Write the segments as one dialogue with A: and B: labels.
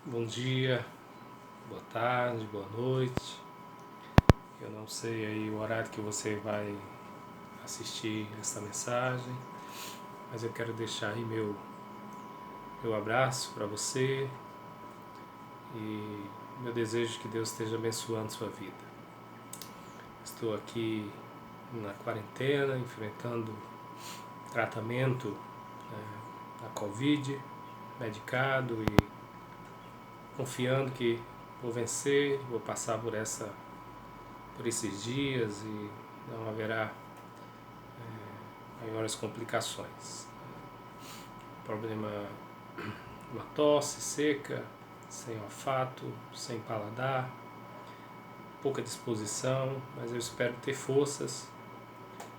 A: Bom dia, boa tarde, boa noite. Eu não sei aí o horário que você vai assistir essa mensagem, mas eu quero deixar aí meu abraço para você e meu desejo que Deus esteja abençoando sua vida. Estou aqui na quarentena, enfrentando tratamento da Covid, medicado e confiando que vou vencer, vou passar por esses dias e não haverá maiores complicações. Problema, uma tosse seca, sem olfato, sem paladar, pouca disposição, mas eu espero ter forças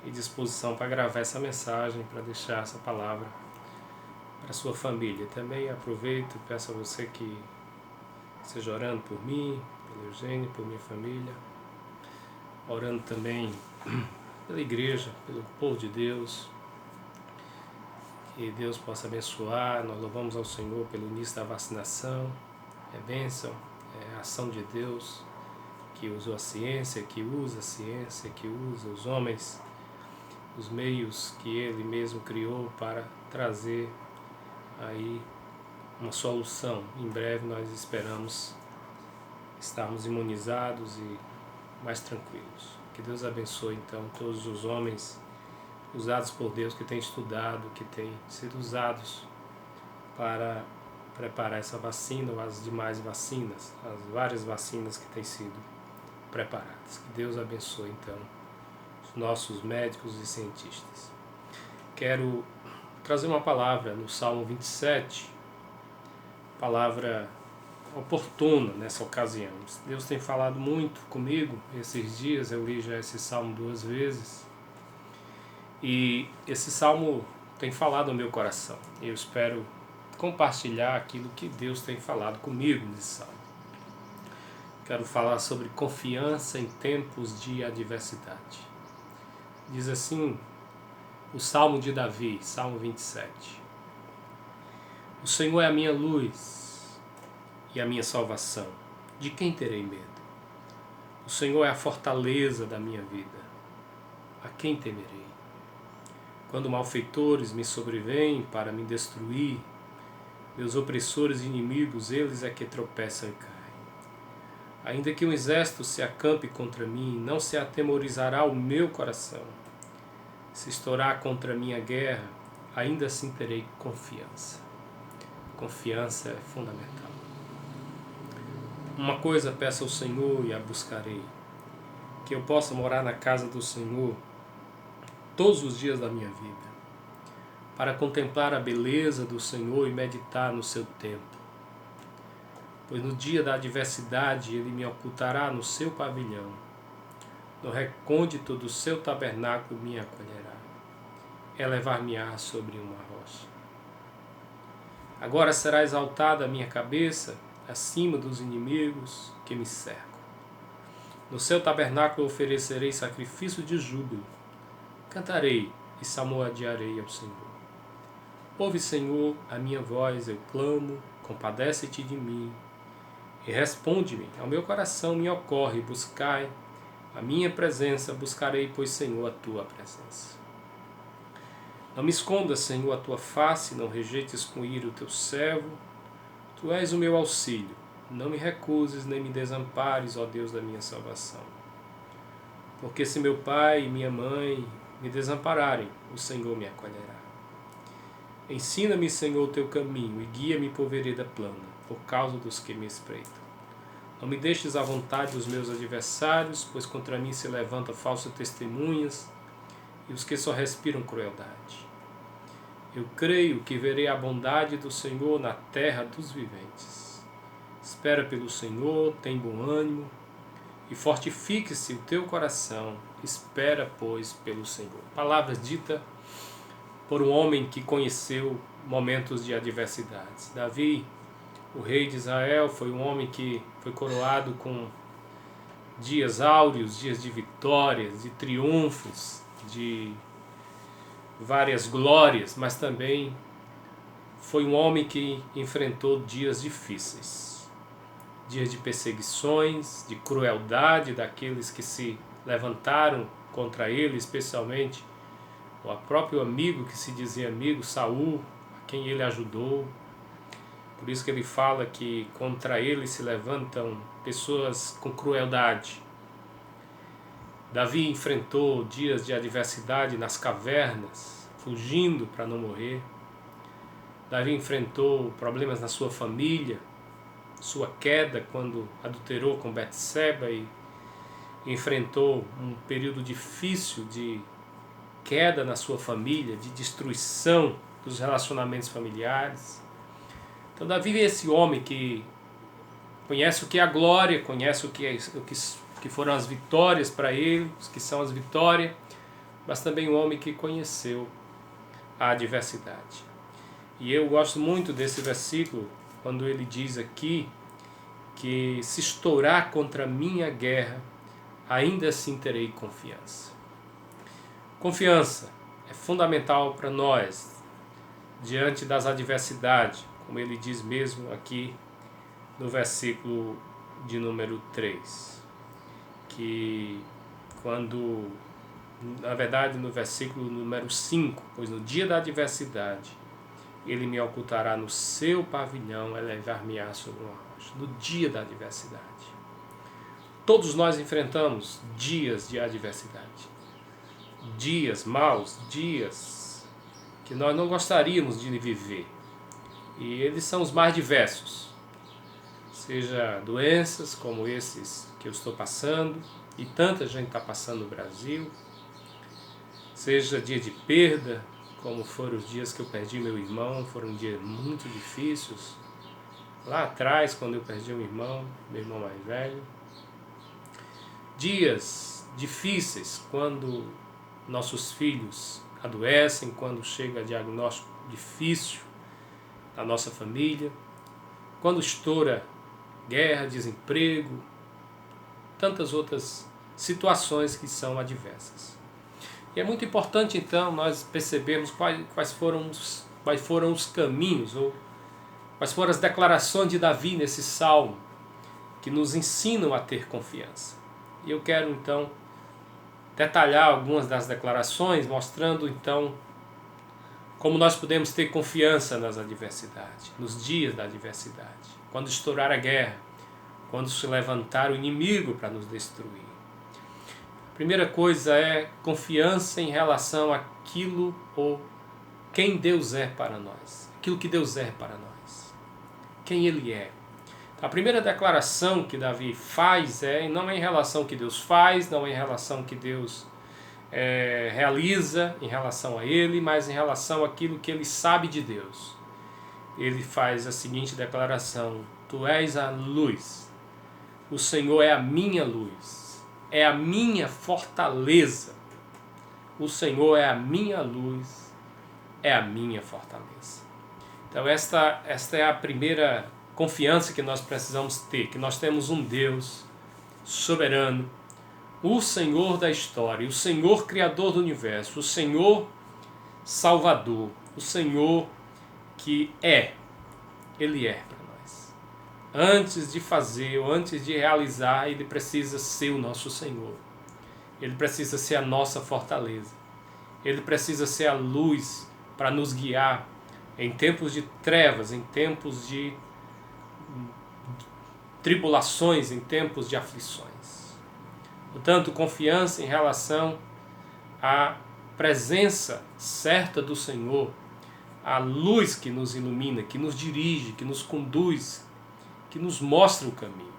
A: e disposição para gravar essa mensagem, para deixar essa palavra para a sua família. Também aproveito e peço a você que esteja orando por mim, pelo Eugênio, por minha família, orando também pela igreja, pelo povo de Deus, que Deus possa abençoar. Nós louvamos ao Senhor pelo início da vacinação, é bênção, é ação de Deus, que usou a ciência, que usa a ciência, que usa os homens, os meios que Ele mesmo criou para trazer aí uma solução. Em breve nós esperamos estarmos imunizados e mais tranquilos. Que Deus abençoe então todos os homens usados por Deus, que têm estudado, que têm sido usados para preparar essa vacina ou as demais vacinas, as várias vacinas que têm sido preparadas. Que Deus abençoe então os nossos médicos e cientistas. Quero trazer uma palavra no Salmo 27, palavra oportuna nessa ocasião. Deus tem falado muito comigo esses dias, eu li já esse Salmo 2 vezes, e esse Salmo tem falado ao meu coração. Eu espero compartilhar aquilo que Deus tem falado comigo nesse Salmo. Quero falar sobre confiança em tempos de adversidade. Diz assim o Salmo de Davi, Salmo 27. O Senhor é a minha luz e a minha salvação. De quem terei medo? O Senhor é a fortaleza da minha vida. A quem temerei? Quando malfeitores me sobrevêm para me destruir, meus opressores e inimigos, eles é que tropeçam e caem. Ainda que um exército se acampe contra mim, não se atemorizará o meu coração. Se estourar contra mim a guerra, ainda assim terei confiança. Confiança é fundamental. Uma coisa peço ao Senhor e a buscarei, que eu possa morar na casa do Senhor todos os dias da minha vida, para contemplar a beleza do Senhor e meditar no seu templo. Pois no dia da adversidade Ele me ocultará no seu pavilhão, no recôndito do seu tabernáculo me acolherá, elevar-me-á sobre uma rocha. Agora será exaltada a minha cabeça acima dos inimigos que me cercam. No seu tabernáculo oferecerei sacrifício de júbilo, cantarei e salmodiarei ao Senhor. Ouve, Senhor, a minha voz, eu clamo, compadece-te de mim, e responde-me, ao meu coração me ocorre, buscai a minha presença, buscarei, pois, Senhor, a tua presença. Não me escondas, Senhor, a tua face, não rejeites com ira o teu servo, tu és o meu auxílio, não me recuses nem me desampares, ó Deus da minha salvação. Porque se meu pai e minha mãe me desampararem, o Senhor me acolherá. Ensina-me, Senhor, o teu caminho e guia-me por vereda plana, por causa dos que me espreitam. Não me deixes à vontade dos meus adversários, pois contra mim se levantam falsas testemunhas e os que só respiram crueldade. Eu creio que verei a bondade do Senhor na terra dos viventes. Espera pelo Senhor, tem bom ânimo, e fortifique-se o teu coração, espera, pois, pelo Senhor. Palavras ditas por um homem que conheceu momentos de adversidades. Davi, o rei de Israel, foi um homem que foi coroado com dias áureos, dias de vitórias, de triunfos, de várias glórias, mas também foi um homem que enfrentou dias difíceis. dias de perseguições, de crueldade daqueles que se levantaram contra ele, especialmente o próprio amigo que se dizia amigo, Saul, a quem ele ajudou. Por isso que ele fala que contra ele se levantam pessoas com crueldade. Davi enfrentou dias de adversidade nas cavernas, fugindo para não morrer. Davi enfrentou problemas na sua família, sua queda quando adulterou com Betseba e enfrentou um período difícil de queda na sua família, de destruição dos relacionamentos familiares. Então Davi é esse homem que conhece o que é a glória, conhece o que foram as vitórias para ele, os que são as vitórias, mas também um homem que conheceu a adversidade. E eu gosto muito desse versículo, quando ele diz aqui que se estourar contra a minha guerra, ainda assim terei confiança. Confiança é fundamental para nós diante das adversidades, como ele diz mesmo aqui no versículo de número 3, que quando, na verdade no versículo número 5, pois no dia da adversidade ele me ocultará no seu pavilhão, elevar-me-á sobre uma rocha. No dia da adversidade. Todos nós enfrentamos dias de adversidade. Dias maus, dias que nós não gostaríamos de viver. E eles são os mais diversos. Seja doenças como esses que eu estou passando, e tanta gente está passando no Brasil. Seja dia de perda, como foram os dias que eu perdi meu irmão, foram dias muito difíceis. Lá atrás, quando eu perdi meu irmão mais velho. Dias difíceis, quando nossos filhos adoecem, quando chega diagnóstico difícil na nossa família, quando estoura guerra, desemprego, tantas outras situações que são adversas. E é muito importante, então, nós percebermos quais foram os caminhos, ou quais foram as declarações de Davi nesse salmo, que nos ensinam a ter confiança. E eu quero, então, detalhar algumas das declarações, mostrando, então, como nós podemos ter confiança nas adversidades, nos dias da adversidade, quando estourar a guerra, quando se levantar o inimigo para nos destruir. Primeira coisa é confiança em relação àquilo ou quem Deus é para nós. Aquilo que Deus é para nós. Quem Ele é. A primeira declaração que Davi faz não é em relação ao que Deus faz, não é em relação ao que Deus realiza em relação a Ele, mas em relação àquilo que ele sabe de Deus. Ele faz a seguinte declaração: Tu és a luz, o Senhor é a minha luz. É a minha fortaleza. O Senhor é a minha luz, é a minha fortaleza. Então esta é a primeira confiança que nós precisamos ter, que nós temos um Deus soberano, o Senhor da história, o Senhor Criador do universo, o Senhor Salvador, o Senhor que Ele é. Antes de fazer ou antes de realizar, Ele precisa ser o nosso Senhor. Ele precisa ser a nossa fortaleza. Ele precisa ser a luz para nos guiar em tempos de trevas, em tempos de tribulações, em tempos de aflições. Portanto, confiança em relação à presença certa do Senhor, a luz que nos ilumina, que nos dirige, que nos conduz, que nos mostra o caminho.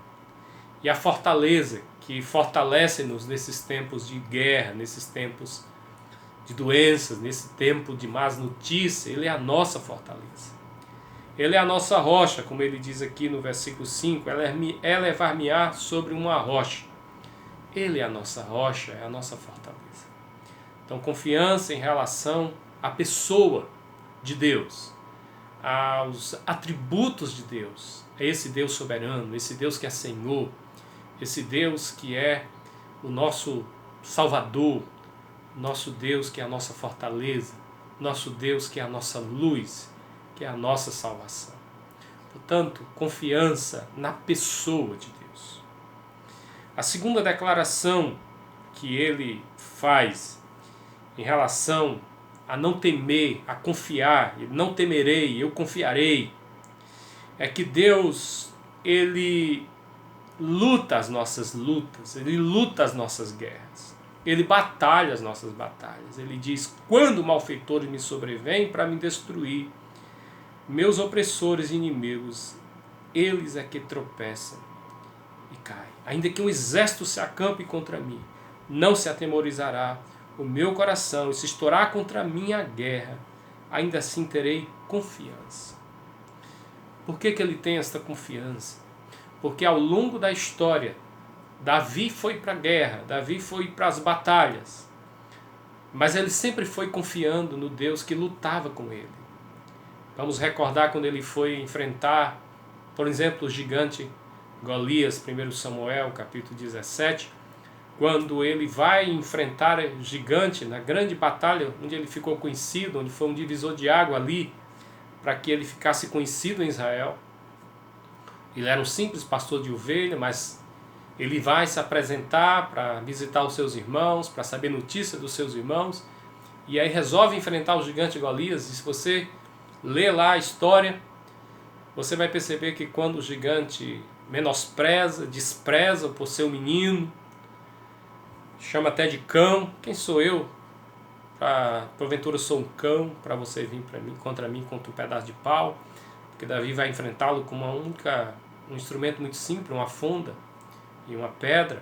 A: E a fortaleza que fortalece-nos nesses tempos de guerra, nesses tempos de doenças, nesse tempo de más notícias. Ele é a nossa fortaleza. Ele é a nossa rocha, como ele diz aqui no versículo 5, elevar-me-á sobre uma rocha. Ele é a nossa rocha, é a nossa fortaleza. Então, confiança em relação à pessoa de Deus, aos atributos de Deus, é esse Deus soberano, esse Deus que é Senhor, esse Deus que é o nosso Salvador, nosso Deus que é a nossa fortaleza, nosso Deus que é a nossa luz, que é a nossa salvação. Portanto, confiança na pessoa de Deus. A segunda declaração que ele faz em relação a não temer, a confiar, não temerei, eu confiarei, é que Deus, ele luta as nossas lutas, ele luta as nossas guerras, ele batalha as nossas batalhas. Ele diz: quando malfeitores me sobrevêm para me destruir, meus opressores e inimigos, eles é que tropeçam e caem. Ainda que um exército se acampe contra mim, não se atemorizará o meu coração, e se estourar contra mim a guerra, ainda assim terei confiança. Por que ele tem esta confiança? Porque ao longo da história, Davi foi para a guerra, Davi foi para as batalhas, mas ele sempre foi confiando no Deus que lutava com ele. Vamos recordar quando ele foi enfrentar, por exemplo, o gigante Golias, 1 Samuel, capítulo 17, quando ele vai enfrentar o gigante na grande batalha, onde ele ficou conhecido, onde foi um divisor de água ali, para que ele ficasse conhecido em Israel. Ele era um simples pastor de ovelha, mas ele vai se apresentar para visitar os seus irmãos, para saber notícia dos seus irmãos, e aí resolve enfrentar o gigante Golias. E se você ler lá a história, você vai perceber que quando o gigante menospreza, despreza por seu menino, chama até de cão. Quem sou eu? Porventura eu sou um cão para você vir contra mim contra um pedaço de pau? Porque Davi vai enfrentá-lo com um instrumento muito simples, uma funda e uma pedra.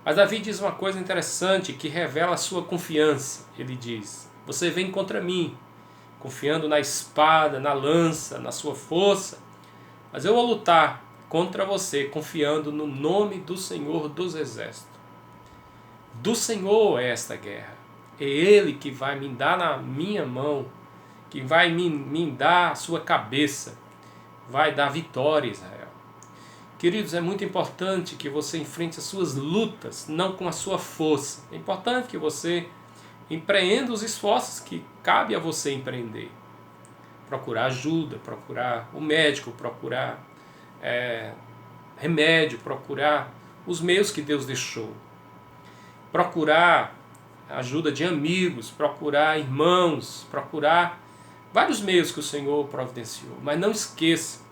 A: Mas Davi diz uma coisa interessante que revela a sua confiança. Ele diz: você vem contra mim, confiando na espada, na lança, na sua força, mas eu vou lutar contra você, confiando no nome do Senhor dos Exércitos. Do Senhor é esta guerra. É Ele que vai me dar na minha mão, que vai me dar a sua cabeça, vai dar vitória a Israel. Queridos, é muito importante que você enfrente as suas lutas, não com a sua força. É importante que você empreenda os esforços que cabe a você empreender. Procurar ajuda, procurar o médico, procurar remédio, procurar os meios que Deus deixou. Procurar ajuda de amigos, procurar irmãos, procurar vários meios que o Senhor providenciou. Mas não esqueça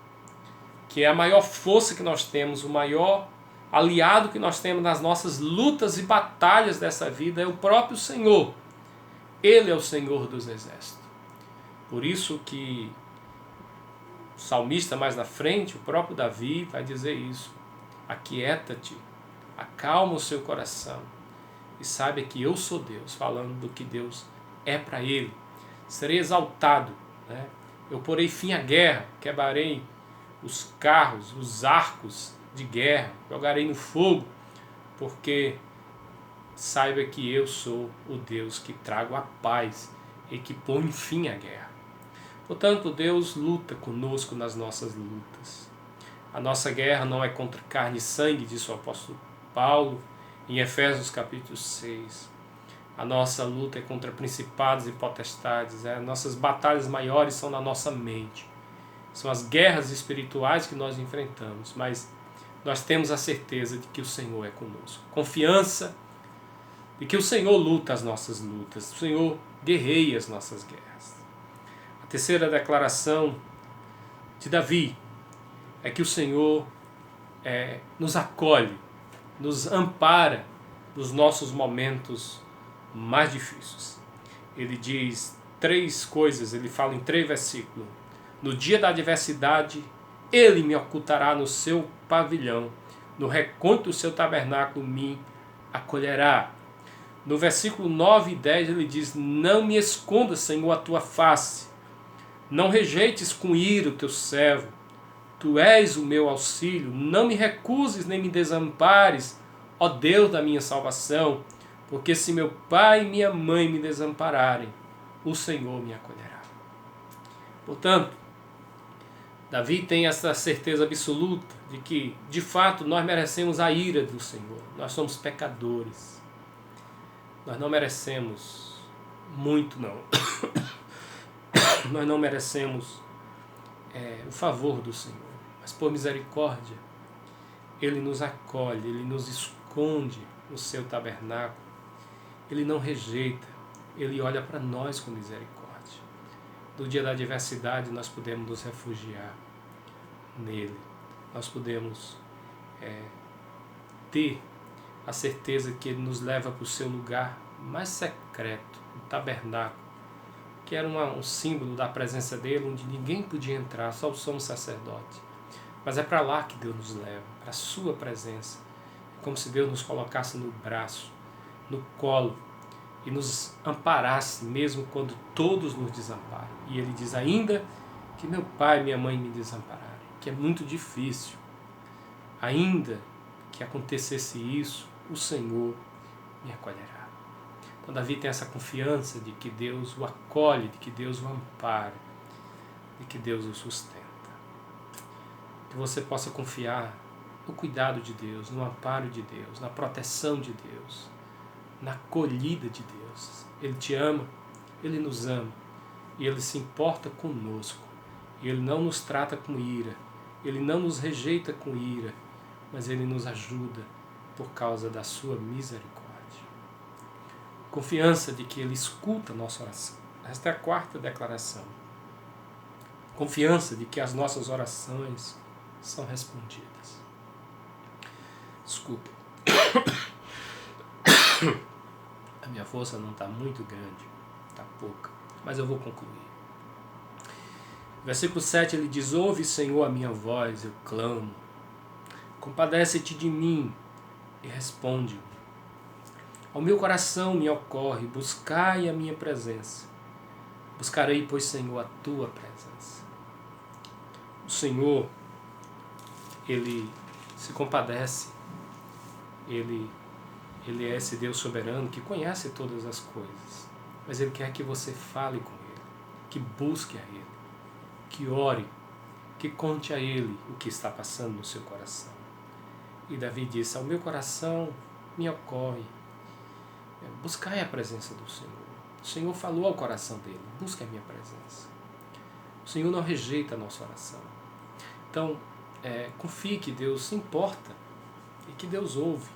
A: que a maior força que nós temos, o maior aliado que nós temos nas nossas lutas e batalhas dessa vida é o próprio Senhor. Ele é o Senhor dos Exércitos. Por isso que o salmista mais na frente, o próprio Davi, vai dizer isso: aquieta-te, acalma o seu coração e saiba que eu sou Deus, falando do que Deus é para ele. Serei exaltado, né? Eu porei fim à guerra, quebrarei os carros, os arcos de guerra, jogarei no fogo, porque saiba que eu sou o Deus que trago a paz e que põe fim à guerra. Portanto, Deus luta conosco nas nossas lutas. A nossa guerra não é contra carne e sangue, disse o apóstolo Paulo em Efésios capítulo 6. A nossa luta é contra principados e potestades. Nossas batalhas maiores são na nossa mente. São as guerras espirituais que nós enfrentamos, mas nós temos a certeza de que o Senhor é conosco. Confiança de que o Senhor luta as nossas lutas, o Senhor guerreia as nossas guerras. A terceira declaração de Davi é que o Senhor nos acolhe, nos ampara nos nossos momentos mais difíceis. Ele diz 3 coisas, ele fala em 3 versículos. No dia da adversidade, ele me ocultará no seu pavilhão, no recanto do seu tabernáculo me acolherá. No versículo 9 e 10 ele diz: não me escondas, Senhor, a tua face, não rejeites com ira o teu servo, tu és o meu auxílio, não me recuses nem me desampares, ó Deus da minha salvação, porque se meu pai e minha mãe me desampararem, o Senhor me acolherá. Portanto, Davi tem essa certeza absoluta de que, de fato, nós merecemos a ira do Senhor. Nós somos pecadores. Nós não merecemos muito, não. Nós não merecemos o favor do Senhor, mas por misericórdia, Ele nos acolhe, Ele nos esconde no seu tabernáculo, Ele não rejeita, Ele olha para nós com misericórdia. No dia da adversidade nós podemos nos refugiar nele, nós podemos ter a certeza que Ele nos leva para o seu lugar mais secreto, o tabernáculo, que era um símbolo da presença dele, onde ninguém podia entrar, só o sumo sacerdote. Mas é para lá que Deus nos leva, para a sua presença. É como se Deus nos colocasse no braço, no colo, e nos amparasse mesmo quando todos nos desamparam. E Ele diz: ainda que meu pai e minha mãe me desampararem, que é muito difícil, ainda que acontecesse isso, o Senhor me acolherá. Então Davi tem essa confiança de que Deus o acolhe, de que Deus o ampara, de que Deus o sustenta. Que você possa confiar no cuidado de Deus, no amparo de Deus, na proteção de Deus, na acolhida de Deus. Ele te ama, Ele nos ama, e Ele se importa conosco. E Ele não nos trata com ira, Ele não nos rejeita com ira, mas Ele nos ajuda por causa da sua misericórdia. Confiança de que Ele escuta a nossa oração. Esta é a quarta declaração. Confiança de que as nossas orações são respondidas. Desculpa. A minha força não está muito grande, está pouca, mas eu vou concluir. Versículo 7, ele diz: ouve, Senhor, a minha voz, eu clamo. Compadece-te de mim e responde. Ao meu coração me ocorre, buscai a minha presença. Buscarei, pois, Senhor, a tua presença. O Senhor, Ele se compadece. Ele é esse Deus soberano que conhece todas as coisas. Mas Ele quer que você fale com Ele, que busque a Ele, que ore, que conte a Ele o que está passando no seu coração. E Davi disse: ao meu coração me ocorre, buscai a presença do Senhor. O Senhor falou ao coração dele: busque a minha presença. O Senhor não rejeita a nossa oração. Então, confie que Deus se importa e que Deus ouve.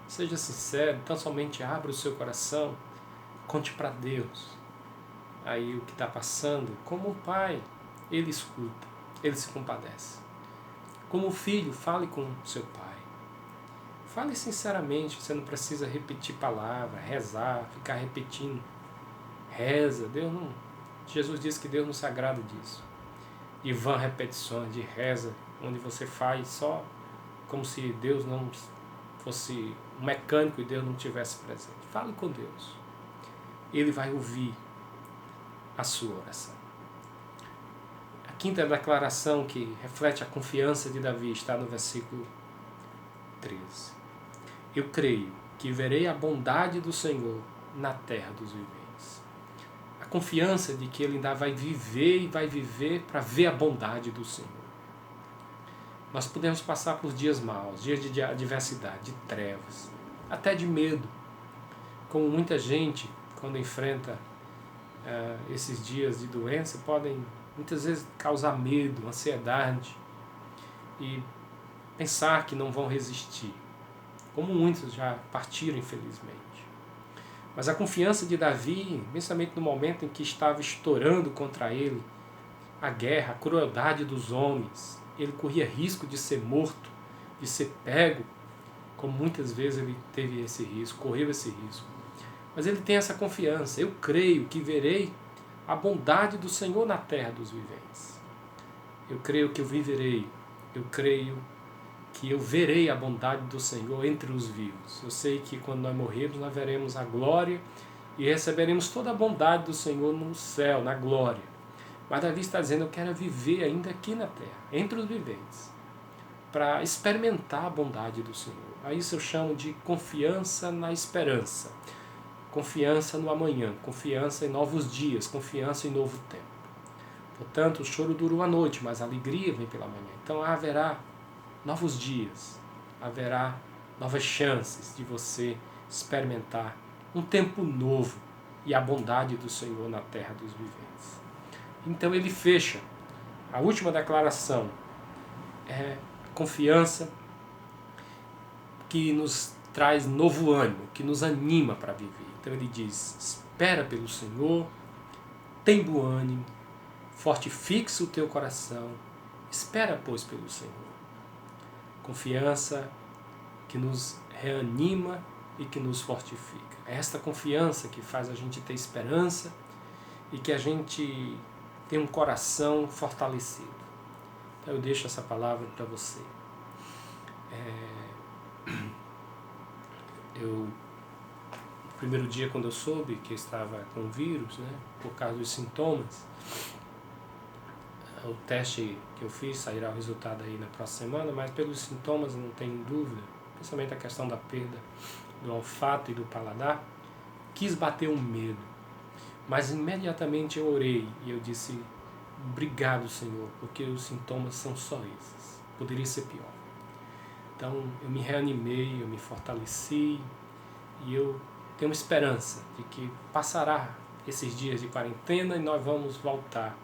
A: Seja sincero, tão somente abra o seu coração, conte para Deus aí o que está passando. Como um pai, Ele escuta, Ele se compadece. Como um filho, fale com seu pai. Fale sinceramente, você não precisa repetir palavras, rezar, ficar repetindo. Reza, Deus não... Jesus disse que Deus não se agrada disso. De vã repetições, de reza, onde você faz só como se Deus não fosse um mecânico e Deus não estivesse presente. Fale com Deus. Ele vai ouvir a sua oração. A quinta declaração que reflete a confiança de Davi está no versículo 13. Eu creio que verei a bondade do Senhor na terra dos viventes. A confiança de que ele ainda vai viver e vai viver para ver a bondade do Senhor. Nós podemos passar por dias maus, dias de adversidade, de trevas, até de medo. Como muita gente, quando enfrenta esses dias de doença, podem muitas vezes causar medo, ansiedade e pensar que não vão resistir. Como muitos já partiram, infelizmente. Mas a confiança de Davi, principalmente no momento em que estava estourando contra ele a guerra, a crueldade dos homens, ele corria risco de ser morto, de ser pego, como muitas vezes ele teve esse risco, correu esse risco. Mas ele tem essa confiança: eu creio que verei a bondade do Senhor na terra dos viventes. Eu creio que eu viverei, eu creio que eu verei a bondade do Senhor entre os vivos. Eu sei que quando nós morrermos, nós veremos a glória e receberemos toda a bondade do Senhor no céu, na glória. Mas Davi está dizendo: eu quero viver ainda aqui na terra, entre os viventes, para experimentar a bondade do Senhor. A isso eu chamo de confiança na esperança, confiança no amanhã, confiança em novos dias, confiança em novo tempo. Portanto, o choro dura uma noite, mas a alegria vem pela manhã. Então haverá novos dias, haverá novas chances de você experimentar um tempo novo e a bondade do Senhor na terra dos viventes. Então ele fecha A última declaração é confiança que nos traz novo ânimo, que nos anima para viver. Então ele diz, espera pelo Senhor, tem bom ânimo, fortifique-se o teu coração, espera, pois, pelo Senhor. Confiança que nos reanima e que nos fortifica. É esta confiança que faz a gente ter esperança e que a gente tem um coração fortalecido. Então eu deixo essa palavra para você. No primeiro dia, quando eu soube que eu estava com o vírus, né, por causa dos sintomas, o teste que eu fiz sairá o resultado aí na próxima semana, mas pelos sintomas, não tenho dúvida, principalmente a questão da perda do olfato e do paladar, quis bater um medo. Mas imediatamente eu orei e eu disse, obrigado, Senhor, porque os sintomas são só esses, poderia ser pior. Então eu me reanimei, eu me fortaleci e eu tenho esperança de que passará esses dias de quarentena e nós vamos voltar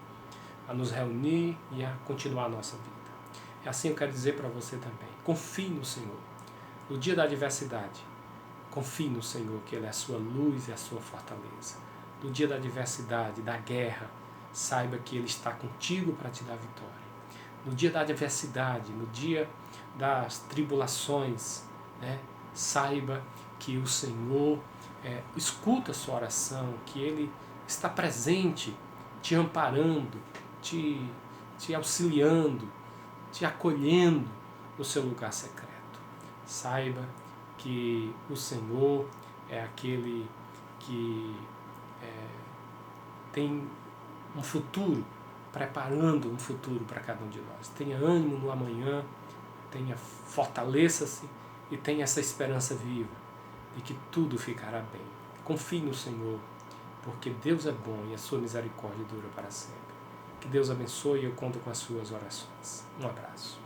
A: a nos reunir e a continuar a nossa vida. É assim que eu quero dizer para você também. Confie no Senhor. No dia da adversidade, confie no Senhor, que Ele é a sua luz e a sua fortaleza. No dia da adversidade, da guerra, saiba que Ele está contigo para te dar vitória. No dia da adversidade, no dia das tribulações, né, saiba que o Senhor escuta a sua oração, que Ele está presente, te amparando, te auxiliando, te acolhendo no seu lugar secreto. Saiba que o Senhor é aquele que tem um futuro, preparando um futuro para cada um de nós. Tenha ânimo no amanhã, fortaleça-se e tenha essa esperança viva de que tudo ficará bem. Confie no Senhor, porque Deus é bom e a sua misericórdia dura para sempre. Que Deus abençoe e eu conto com as suas orações. Um abraço.